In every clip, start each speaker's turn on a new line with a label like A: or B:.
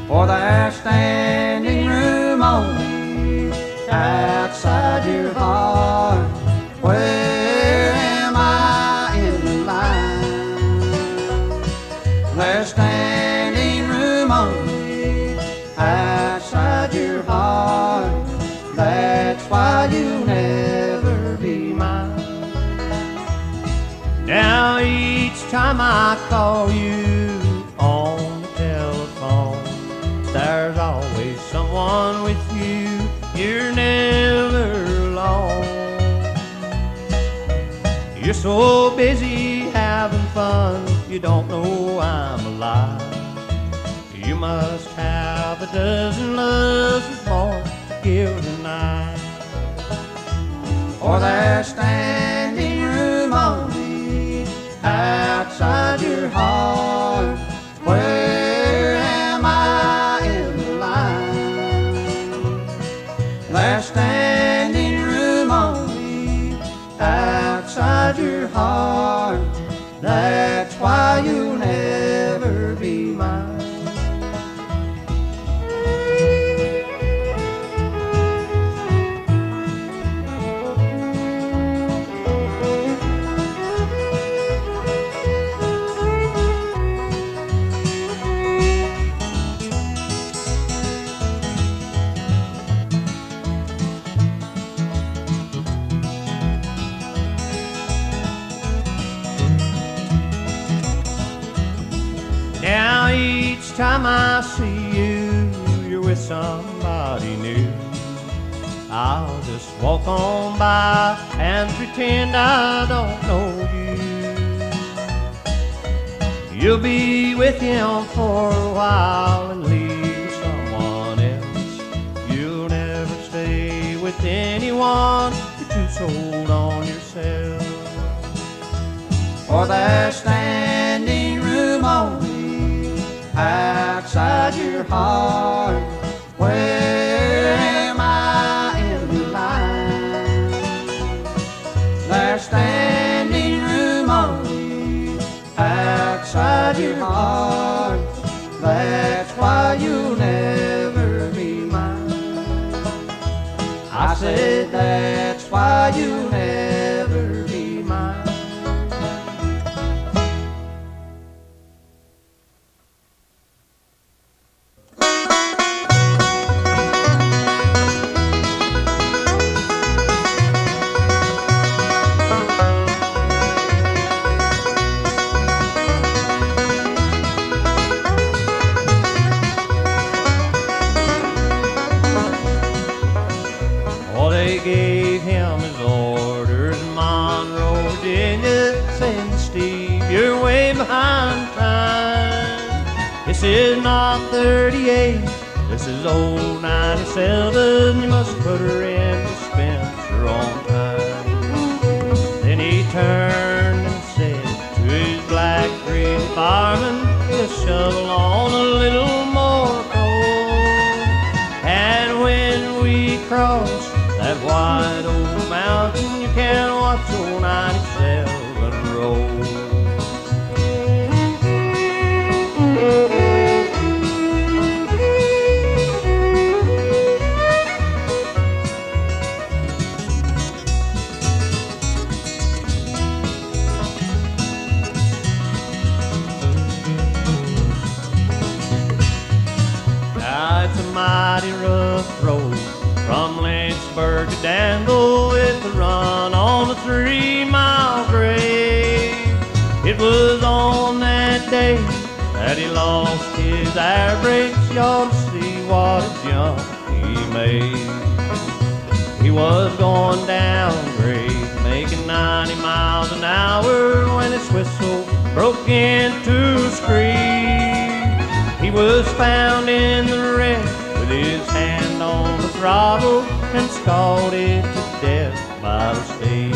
A: For there's standing room only outside your heart. Where am I in the line? There's standing room only outside your heart. That's why you'll never be mine.
B: Now each time I call you on the telephone, there's always someone with you. You're never alone. You're so busy having fun, you don't know I'm alive. You must have a dozen lovers more to give tonight.
A: For there's standing room only outside your heart. Where am I in the line? There's standing room only outside your heart. That's why you'll never be mine.
B: Now each time I see you, you're with somebody new. I'll just walk on by and pretend I don't know you. You'll be with him for a while and leave with someone else. You'll never stay with anyone, you're too sold on yourself.
A: For there's standing room only outside your heart. Where am I in the line? There's standing room only outside your heart. That's why you'll never be mine. I said that's why you'll never be mine.
B: They gave him his orders in Monroe, Virginia, saying, Steve, you're way behind time. This is not 38, this is old 97. You must put her in dispenser on time. Then he turned and said to his black green fireman, just shovel on a little more coal. And when we crossed that wide old mountain, you can watch old 97 roll. Now it's a mighty rough road from Lynchburg to Danville, with a run on a 3-mile grade. It was on that day that he lost his air brakes. You ought to see what a jump he made. He was going down grade, making 90 miles an hour, when his whistle broke into a scream. He was found in the wreck with his hand on the throttle and scalded to death by the steam.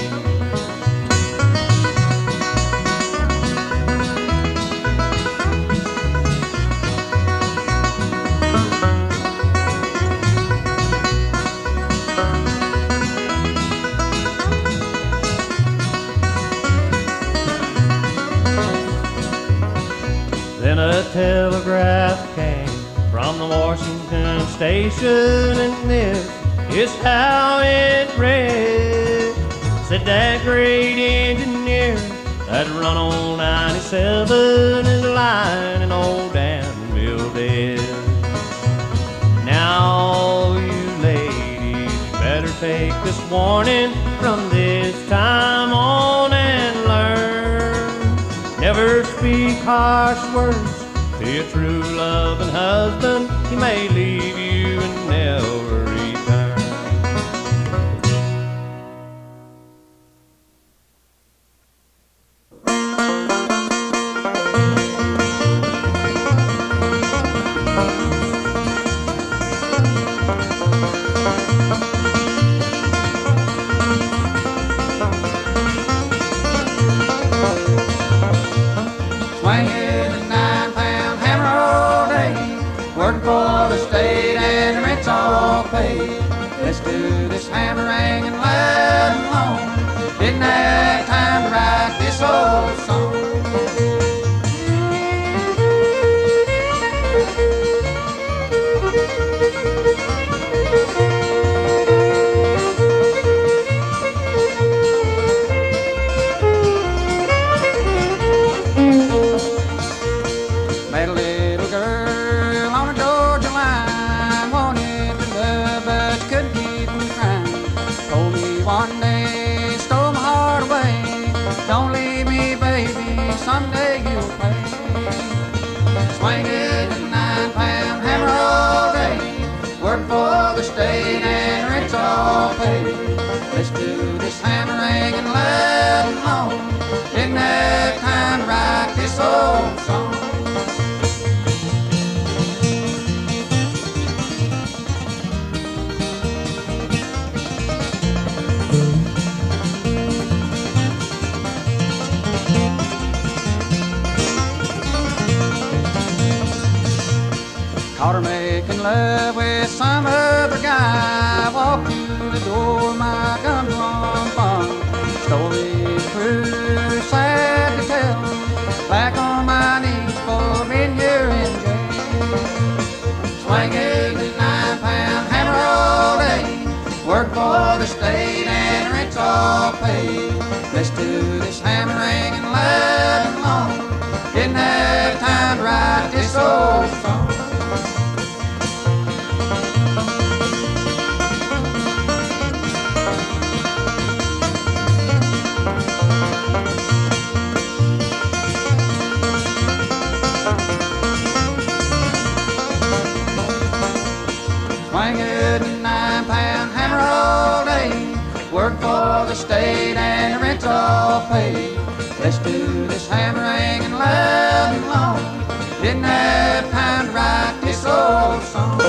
B: The telegraph came from the Washington station, and this is how it read. Said that great engineer that run on 97 is lying in old Danville dead. Now you ladies better take this warning from this time on and learn. Never speak harsh words to your true loving husband. He may leave you and never return.
A: Swinging a 9-pound hammer all day, working for the state and the rent's all paid. Let's do this hammering loud and long. Didn't have time to write this old song. Met a little girl on a Georgia line, wanted to love but she couldn't keep from crying. Told me one day, stole my heart away. Don't leave me, baby, someday you'll pay. Swinging a 9-pound hammer all day, work for the state and rent's all paid. Let's do this hammering and loud and long. Didn't have time to write this old song. Caught her making love with some other guy. Walked through the door, my gun on fire. Story's true, sad to tell. Back on my knees for being here in jail. Swinging a 9-pound hammer all day, work for the state and rent's all paid. Let's do this hammering and loud and long. Didn't have time to write this old song. Swinging a 9-pound hammer all day, work for the state and the rent's all paid. Let's do this hammering and loud and long. Didn't have time to write this old song.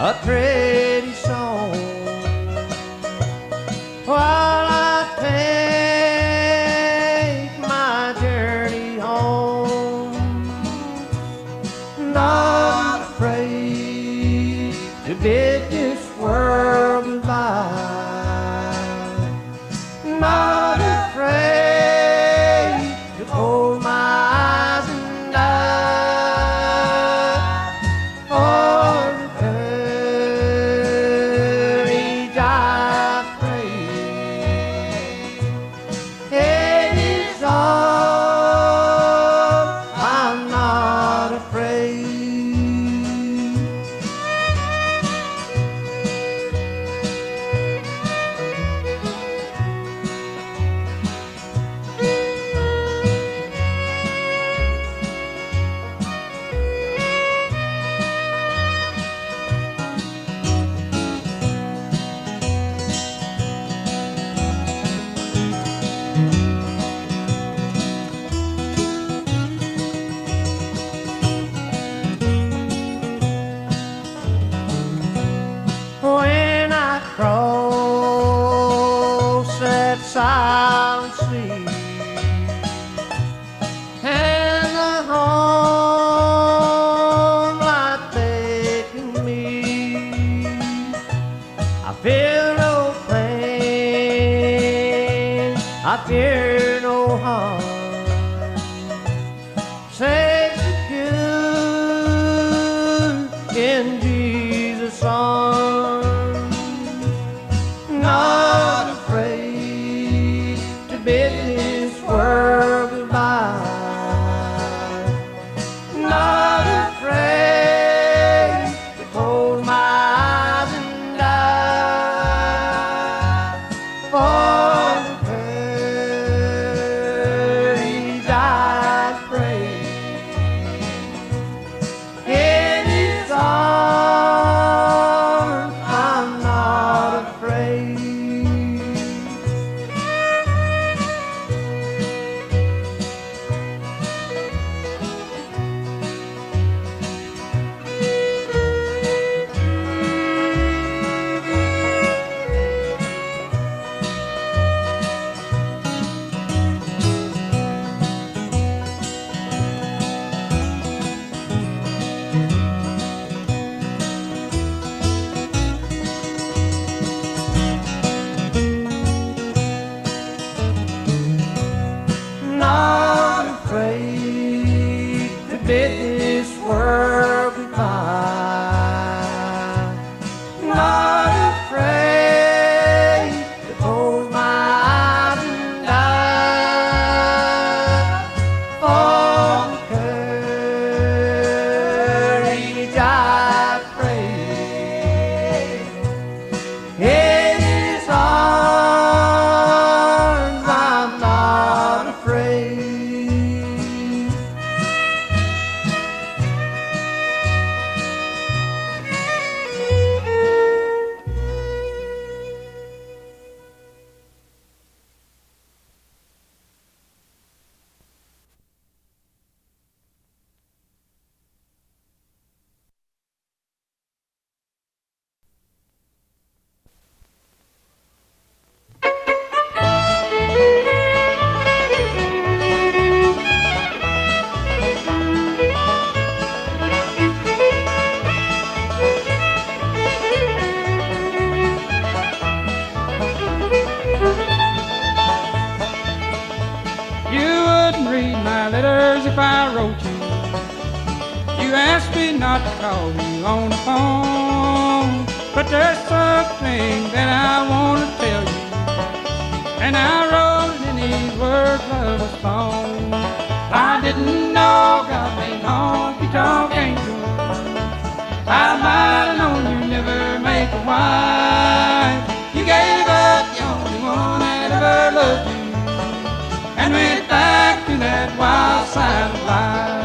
B: a pretty song while I take my journey home. Not afraid to bid this world goodbye. Not afraid to close my eyes and die. For the courage I crave, it is all. I'm not afraid. When I cross that silent sea and the home light beckon me, I feel no pain, I fear no harm. Safe secure in Jesus' arms. Not afraid to bid this world goodbye. Not afraid to close my eyes and die. For the courage I crave, in His arms I'm not afraid. Not afraid to bid this world goodbye. Not afraid to close my eyes and die. For the courage I crave, in His arms I'm not afraid.
A: You wouldn't read my letters if I wrote you. You asked me not to call you on the phone, but there's something that I want to tell you, and I wrote it in these words of a song. I didn't know God made honky tonk angels. I might have known you never make a wife. You gave up the only one that ever loved you, and went back to that wild side of life.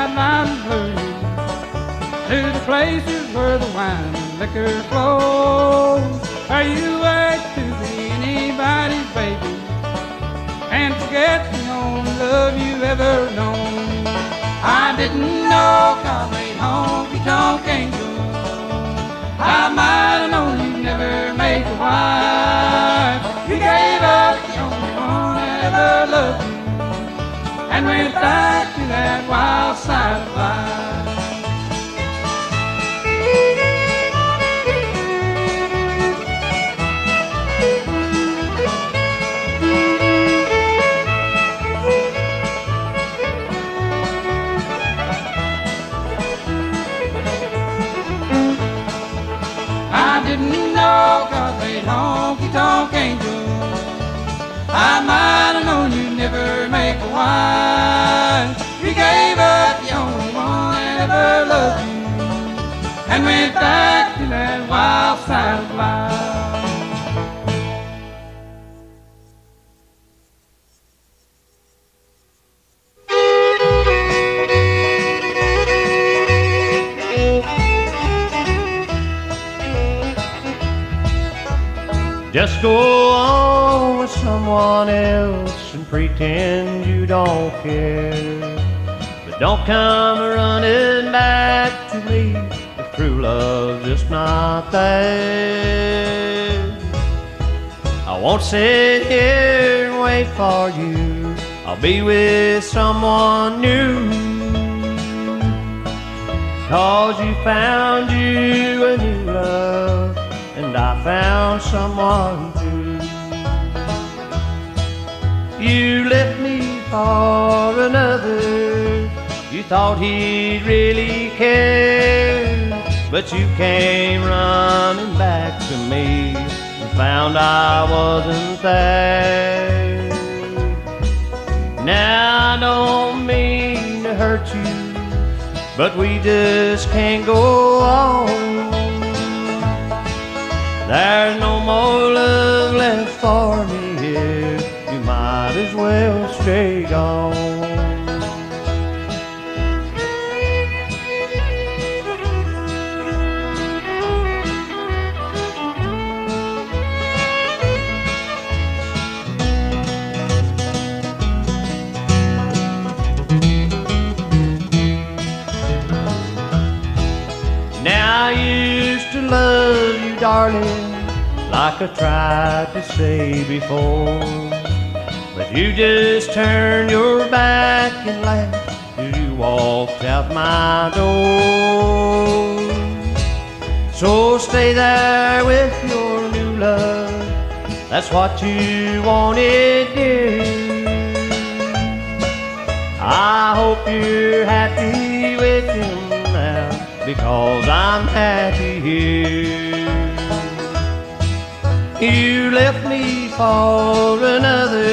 A: sideline blues, to the places where the wine and liquor flows. Are you wait to be anybody's baby and forget the only love you've ever known? I didn't know Curley, Honky, Tonk, Angel. I might have known you'd never make a wife. You gave up the only one that ever loved you and went back to that wild side of life. I didn't know Curley, Honky, Tonk, Angel. I might have known you'd never make a wife. You gave up the only one that ever loved you and went back to that wild side of life.
B: Just go on with someone else and pretend you don't care. But don't come running back to me if true love's just not there. I won't sit here and wait for you. I'll be with someone new. 'Cause you found you a new love and I found someone too. You left me for another. You thought he'd really care, but you came running back to me and found I wasn't there. Now I don't mean to hurt you, but we just can't go on. There's no more love left for me here. You might as well stay gone. Now I used to love you, darling, like I tried to say before. But you just turned your back and laughed as you walked out my door. So stay there with your new love. That's what you wanted, dear. I hope you're happy with him now, because I'm happy here. You left me for another.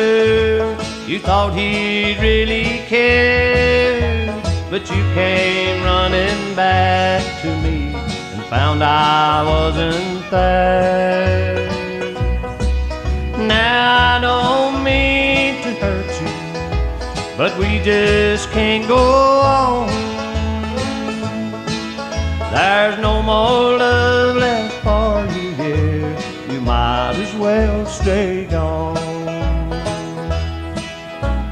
B: You thought he'd really care, but you came running back to me and found I wasn't there. Now I don't mean to hurt you, but we just can't go on. There's no more love left for you here. You might as well stay gone.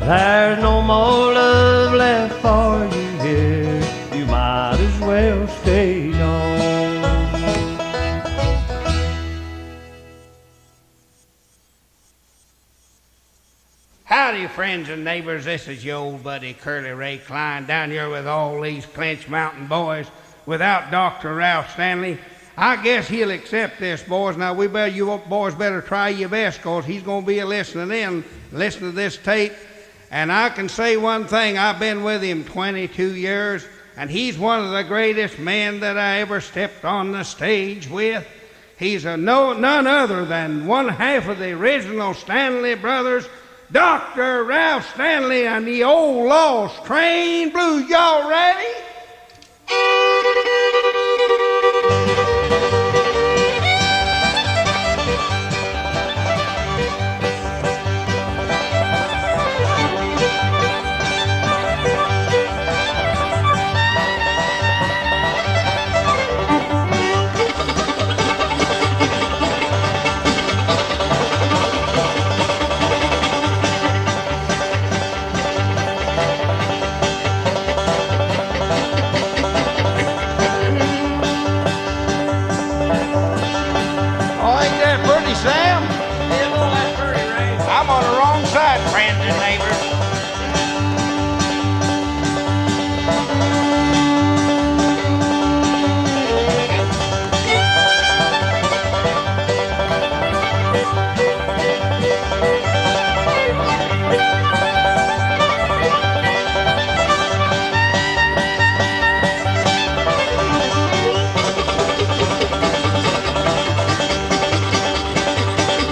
B: There's no more love left for you here. You might as well stay gone.
C: Howdy, friends and neighbors. This is your old buddy Curly Ray Cline down here with all these Clinch Mountain boys without Dr. Ralph Stanley. I guess he'll accept this, boys. Now, you boys better try your best, because he's going to be listening to this tape. And I can say one thing. I've been with him 22 years, and he's one of the greatest men that I ever stepped on the stage with. He's none other than one half of the original Stanley brothers, Dr. Ralph Stanley and the Old Lost Train Blues. Y'all ready? on the wrong side, friends and neighbors.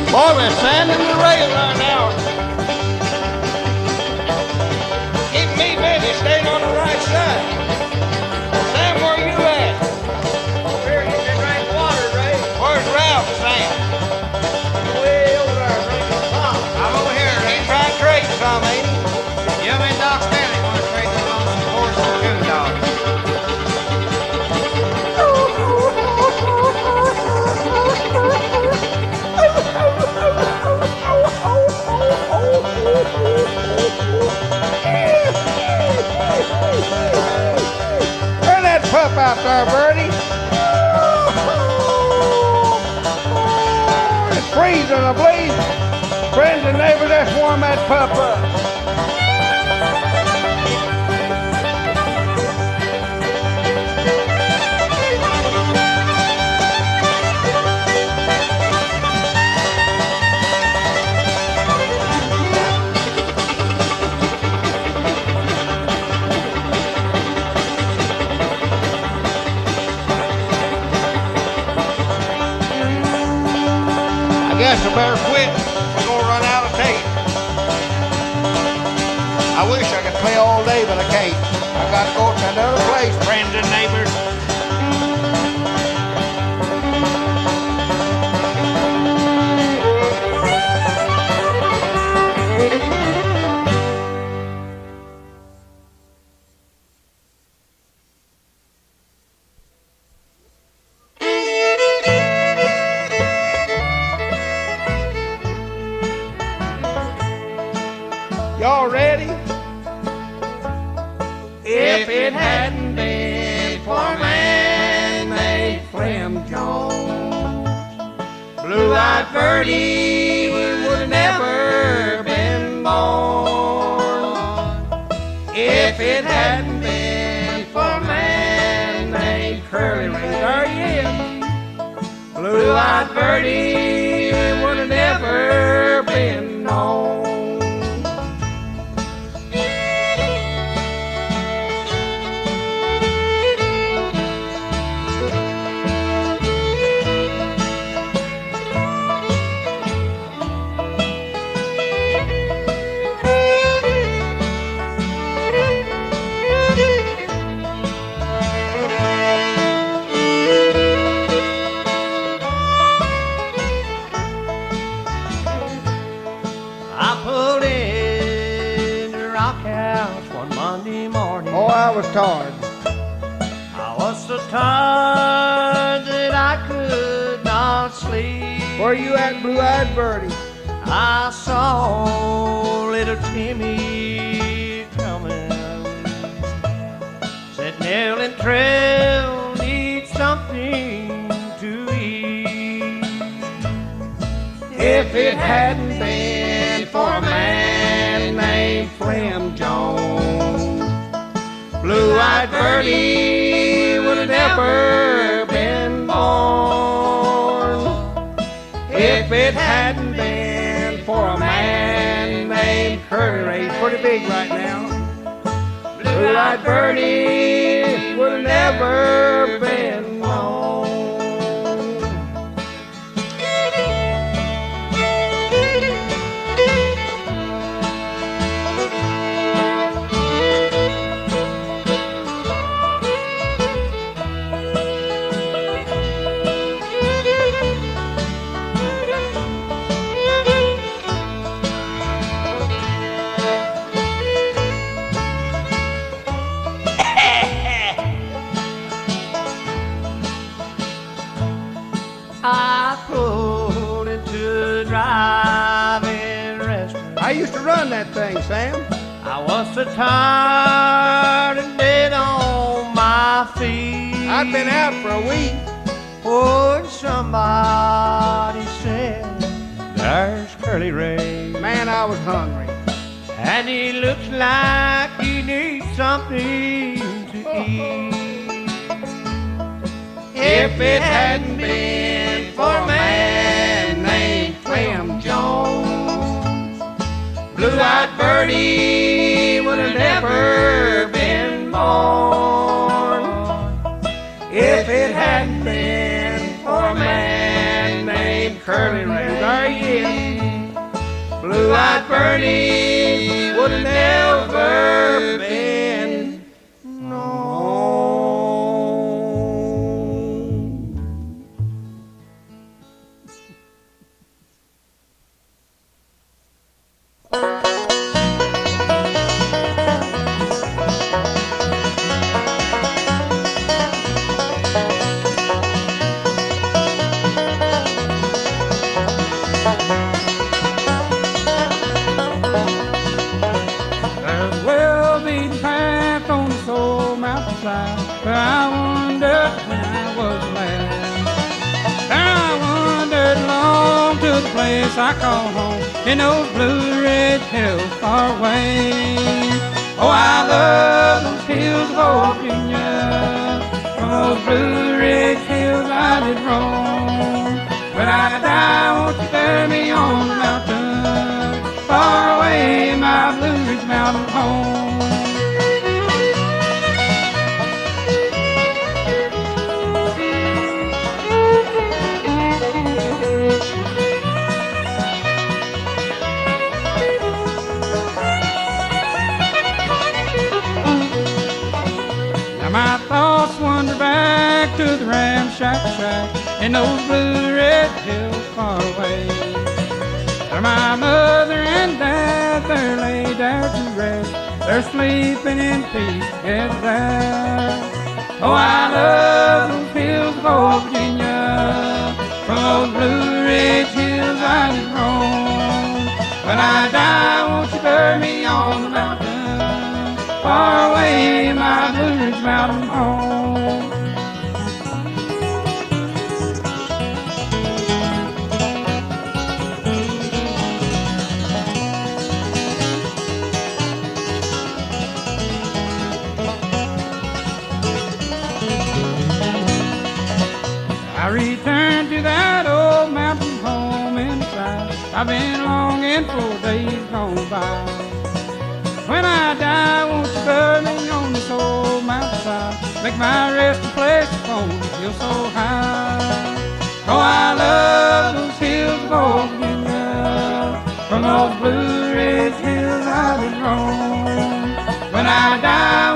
C: Boy, we're sanding the rail right now. Keep me busy, staying on the right side. Sam, where you at? Over here, getting that right water, Ray. Where's Ralph, Sam? Way over there, Ray. I'm over here, Ray. He's trying to trade some, ain't he? You and Doc Stanley want to trade those on some horses and coon dogs. Turn that pup out there, Virdie. It's freezing, I believe. Friends and neighbors, let's warm that pup up. I guess I better quit. We're gonna run out of tape. I wish I could play all day, but I can't. I gotta go to another place, friends and neighbors. Y'all ready? If it hadn't been for a man named Clem Jones, blue-eyed Virdie would have never been born. If it hadn't been for a man named Curley, there he is, blue-eyed Virdie would have never been known. I was tired.
B: I was so tired that I could not sleep.
C: Where you at, blue-eyed Virdie?
B: I saw little Timmy coming. Said Nell and Trail need something to eat.
C: If it hadn't been for a man named Clem Jones, blue-eyed Virdie would have never been born. If it hadn't been for a man named Curley, he's pretty big right now, blue-eyed Virdie would have never been known.
B: I pulled into a drive-in restaurant.
C: I used to run that thing, Sam.
B: I was so tired and dead on my feet.
C: I'd been out for a week.
B: Oh, and somebody said there's Curly Ray.
C: Man, I was hungry.
B: And he looks like he needs something to eat.
C: If it hadn't been for a man named Clem Jones, blue-eyed Virdie would have never been born. If it hadn't been for a man named Curly Ray, there he is, blue-eyed Virdie would have never been known. Where I wandered when I was a lad. I wandered long to the place I call home in those blue red hills far away. Oh, I love those hills of old Virginia. From those blue red hills I did roam. When I die, won't you bury me on the mountain far away, my Blue Ridge Mountain home. My thoughts wander back to the ramshack shack in those blue red hills far away. Where my mother and dad there lay there to rest. They're sleeping in peace together there. Oh, I love those hills of old Virginia. From those blue red hills I did roam. When I die, won't you bury me on the mountain far away, my Blue Ridge Mountain home. I return to that old mountain home inside. I've been longing for days gone by. When I die, won't you bury me on this old mountainside? Make my resting place upon the hill so high. Oh, I love those hills of old Virginia. From those blue ridge hills I did roam. When I die,